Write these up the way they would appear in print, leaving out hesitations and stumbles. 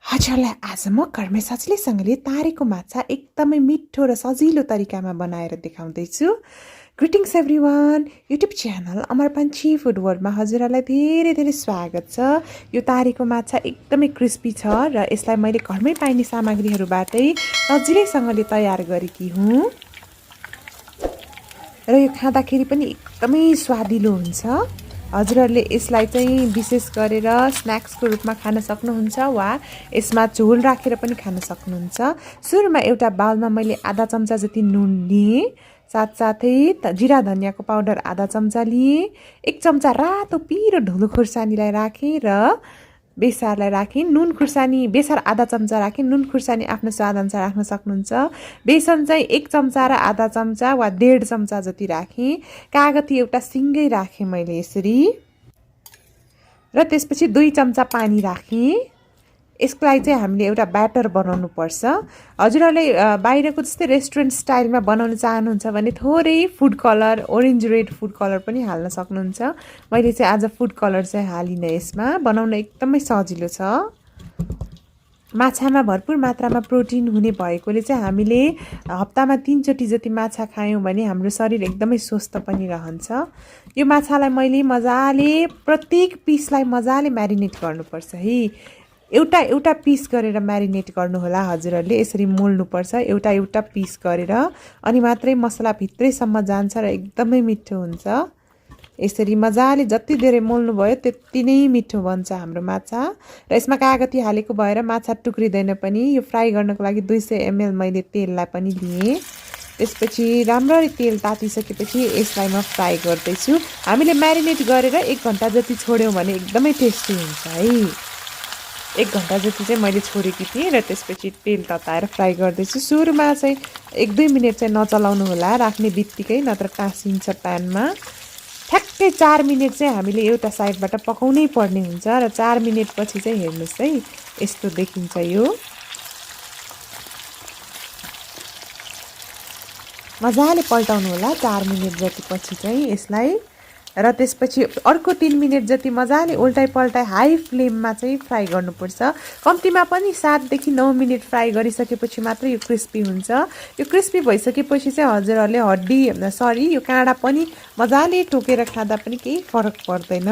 हजुरलाई आज म घरमै सजिलैसँगले तारेको माछा एकदमै मिठो र सजिलो तरिकामा बनाएर देखाउँदैछु। Greetings everyone, YouTube channel Amar Panchhi food वर्ल्डमा हजुरहरूलाई धेरै धेरै स्वागत छ। यो तारेको माछा एकदमै क्रिस्पी छ र यसलाई मैले घरमै पाइने सामग्रीहरूबाटै सजिलैसँगले तयार गरेकी हुँ र यो खाँदाखेरि पनि एकदमै स्वादिलो हुन्छ। हजुरहरूले यसलाई चाहिँ विशेष गरेर स्न्याक्सको रूपमा खान सक्नुहुन्छ वा यसमा झोल राखेर पनि खान सक्नुहुन्छ। सुरुमा एउटा बाउलमा मैले आधा चम्चा जति नुन लिएँ, साथसाथै जिरा धनियाँको पाउडर आधा चम्चा लिएँ, 1 चम्चा रातो पिरो धुलो खुर्सानीलाई राखेँ र बेसारलाई राखेँ। नुन खुर्सानी बेसार आधा चम्चा राखेँ, नुन खुर्सानी आफ्नो स्वादअनुसार राख्न सक्नुहुन्छ। बेसन चाहिँ 1 चम्चा र आधा चम्चा वा 1.5 चम्चा जति राखेँ। कागती एउटा सिङ्गै राखेँ मैले यसरी र त्यसपछि 2 चम्चा पानी राखेँ। यसलाई चाहिँ हामीले एउटा ब्याटर बनाउनु पर्छ। हजुरहरूले बाहिरको जस्तै रेस्टुरेन्ट स्टाइलमा बनाउन चाहनुहुन्छ भने थोरै food colour, orange red food colour पनि हाल्न सक्नुहुन्छ। मैले चाहिँ आज फुड कलर चाहिँ हालिनँ। यसमा बनाउन एकदमै सजिलो छ। माछामा भरपुर मात्रामा प्रोटिन हुने भएकोले चाहिँ हामीले हप्तामा 3 चोटि जति माछा खायौँ भने हाम्रो शरीर एकदमै स्वस्थ पनि रहन्छ। यो माछालाई मैले मजाले प्रत्येक पिसलाई मजाले म्यारिनेट गर्नुपर्छ है। एउटा पिस गरेर म्यारिनेट गर्नुहोला। हजुरहरूले यसरी मोल्नुपर्छ एउटा पिस गरेर, अनि मात्रै मसला भित्रैसम्म जान्छ र एकदमै मिठो हुन्छ। यसरी मजाले जति धेरै मोल्नुभयो त्यति नै मिठो बन्छ हाम्रो माछा। र यसमा कागती हालेको भएर माछा टुक्रिँदैन पनि। यो फ्राई गर्नको लागि 200 ml मैले तेललाई पनि लिएँ। त्यसपछि राम्ररी तेल तातिसकेपछि यसलाई म फ्राई गर्दैछु। हामीले म्यारिनेट गरेर 1 घन्टा जति छोड्यौँ भने एकदमै टेस्टी हुन्छ है। 1 घन्टा जति चाहिँ मैले छोडेकी थिएँ र त्यसपछि तेल तताएर फ्राई गर्दैछु। सुरुमा चाहिँ 1-2 मिनट चाहिँ नचलाउनु होला, राख्ने बित्तिकै नत्र टाँसिन्छ प्यानमा। ठ्याक्कै 4 मिनट चाहिँ हामीले एउटा साइडबाट पकाउनै पर्ने हुन्छ र 4 मिनट पछि चाहिँ हेर्नुहोस् है, यस्तो देखिन्छ यो। मजाले पल्टाउनु होला 4 मिनट जति पछि चाहिँ यसलाई, र त्यसपछि अर्को 3 मिनट जति मजाले उल्टाइ पल्टाइ हाई फ्लेममा चाहिँ फ्राई गर्नुपर्छ। कम्तीमा पनि 7 देखि 9 मिनट फ्राई गरिसकेपछि मात्रै यो क्रिस्पी हुन्छ। यो क्रिस्पी भइसकेपछि चाहिँ हजुरहरूले यो काँडा पनि मजाले टोकेर खाँदा पनि केही फरक पर्दैन।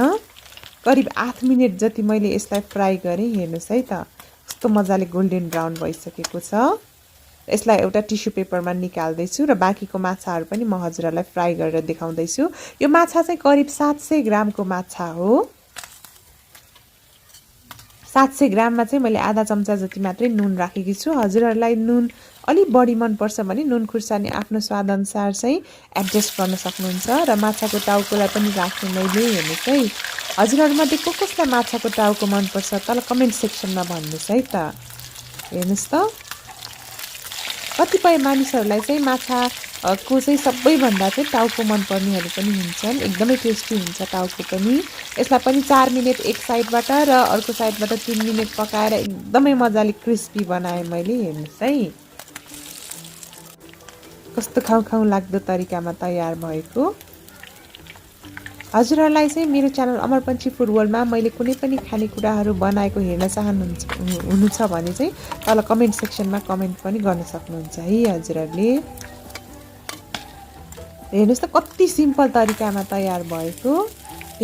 करिब 8 मिनट जति मैले यसलाई फ्राई गरेँ। हेर्नुहोस् है त, कस्तो मजाले गोल्डन ब्राउन भइसकेको छ। यसलाई एउटा टिस्यु पेपरमा निकाल्दैछु र बाँकीको माछाहरू पनि म हजुरहरूलाई फ्राई गरेर देखाउँदैछु। यो माछा चाहिँ करिब 700 ग्रामको माछा हो। 700 ग्राममा चाहिँ मैले आधा चम्चा जति मात्रै नुन राखेकी छु। हजुरहरूलाई नुन अलिक बढी मनपर्छ भने नुन खुर्सानी आफ्नो स्वादअनुसार चाहिँ एडजस्ट गर्न सक्नुहुन्छ। र माछाको टाउकोलाई पनि राखेँ मैले। हेर्नुहोस् है, हजुरहरूमध्ये कसलाई माछाको टाउको मनपर्छ तल कमेन्ट सेक्सनमा भन्नुहोस् है त। हेर्नुहोस् त, कतिपय मानिसहरूलाई चाहिँ माछाको चाहिँ सबैभन्दा चाहिँ टाउको मनपर्नेहरू पनि हुन्छन्। एकदमै टेस्टी हुन्छ टाउको पनि। यसलाई पनि 4 मिनट एक साइडबाट र अर्को साइडबाट 3 मिनट पकाएर एकदमै मजाले क्रिस्पी बनाएँ मैले। हेर्नुहोस् है, कस्तो खाउँ लाग्दो तरिकामा तयार भएको। हजुरहरूलाई चाहिँ मेरो च्यानल अमर पन्छी फुड वर्ल्डमा मैले कुनै पनि खानेकुराहरू बनाएको हेर्न चाहनुहुन्छ भने चाहिँ तल कमेन्ट सेक्सनमा कमेन्ट पनि गर्न सक्नुहुन्छ है हजुरहरूले। हेर्नुहोस् त, कति सिम्पल तरिकामा तयार भएको,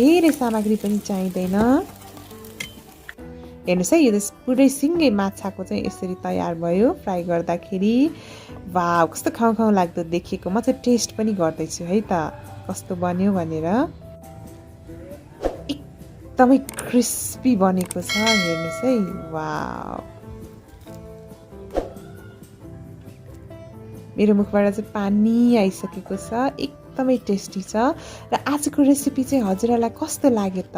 धेरै सामग्री पनि चाहिँदैन। हेर्नुहोस् है, यो पुरै सिङ्गै माछाको चाहिँ यसरी तयार भयो फ्राई गर्दाखेरि। वाउ, कस्तो खाउँ लाग्दो देखिएको। म चाहिँ टेस्ट पनि गर्दैछु है त कस्तो बन्यो भनेर। एकदमै क्रिस्पी बनेको छ। हेर्नुहोस् है, वाउ, मेरो मुखबाट चाहिँ पानी आइसकेको छ। एकदमै टेस्टी छ। र आजको रेसिपी चाहिँ हजुरहरूलाई कस्तो लाग्यो त?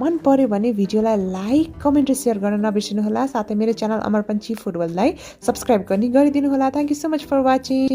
मन पर्यो भने भिडियोलाई लाइक, कमेन्ट र सेयर गर्न नबिर्सिनु होला। साथै मेरो च्यानल अमर पन्छी फुड वर्ल्डलाई सब्सक्राइब पनि गरिदिनु होला। Thank you so much for watching.